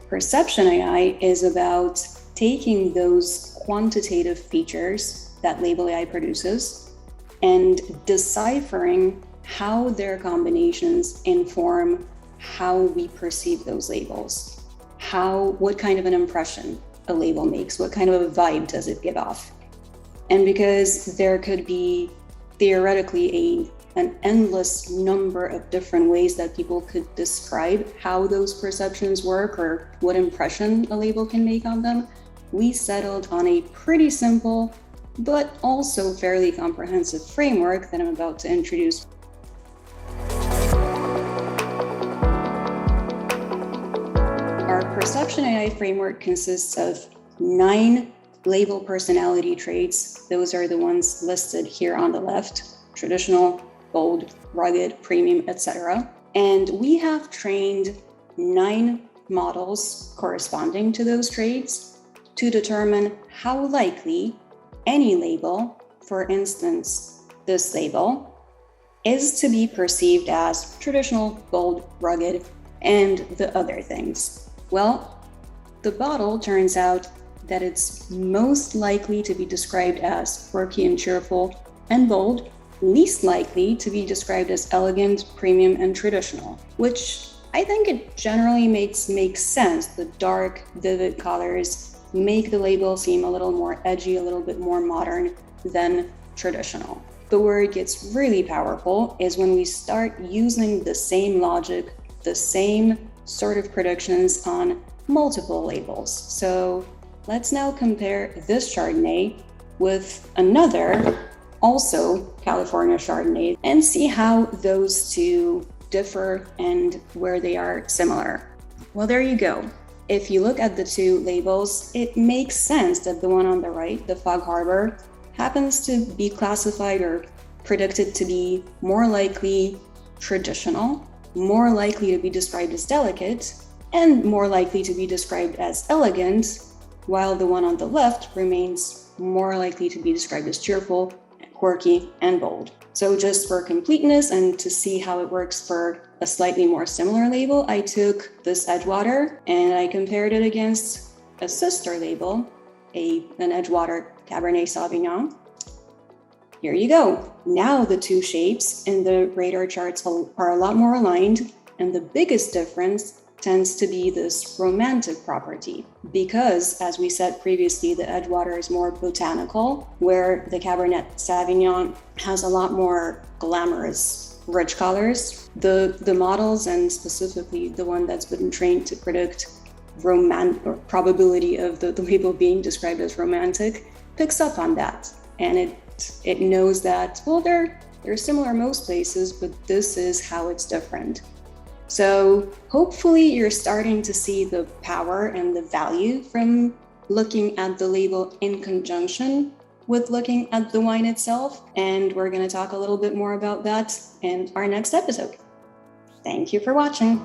Perception AI is about taking those quantitative features that Label AI produces and deciphering how their combinations inform how we perceive those labels, what kind of an impression a label makes, what kind of a vibe does it give off. And because there could be theoretically an endless number of different ways that people could describe how those perceptions work or what impression a label can make on them, we settled on a pretty simple but also fairly comprehensive framework that I'm about to introduce. Our Perception AI framework consists of 9 label personality traits. Those are the ones listed here on the left: traditional, bold, rugged, premium, etc. And we have trained 9 models corresponding to those traits to determine how likely any label, for instance, this label, is to be perceived as traditional, bold, rugged, and the other things. Well, the bottle turns out that it's most likely to be described as quirky and cheerful and bold, least likely to be described as elegant, premium, and traditional, which I think it generally makes sense. The dark, vivid colors make the label seem a little more edgy, a little bit more modern than traditional. But where it gets really powerful is when we start using the same logic, the same sort of predictions on multiple labels. So let's now compare this Chardonnay with another, also California Chardonnay, and see how those two differ and where they are similar. Well, there you go. If you look at the two labels, it makes sense that the one on the right, the Fog Harbor, happens to be classified or predicted to be more likely traditional, more likely to be described as delicate, and more likely to be described as elegant, while the one on the left remains more likely to be described as cheerful, quirky, and bold. So just for completeness and to see how it works for a slightly more similar label, I took this Edgewater and I compared it against a sister label, an Edgewater Cabernet Sauvignon. Here you go. Now the two shapes in the radar charts are a lot more aligned, and the biggest difference tends to be this romantic property, because, as we said previously, the Edgewater is more botanical, where the Cabernet Sauvignon has a lot more glamorous, rich colors. The models, and specifically the one that's been trained to predict probability of the label being described as romantic, picks up on that, and it knows that, well, they're similar most places, but this is how it's different. So hopefully you're starting to see the power and the value from looking at the label in conjunction with looking at the wine itself. And we're going to talk a little bit more about that in our next episode. Thank you for watching.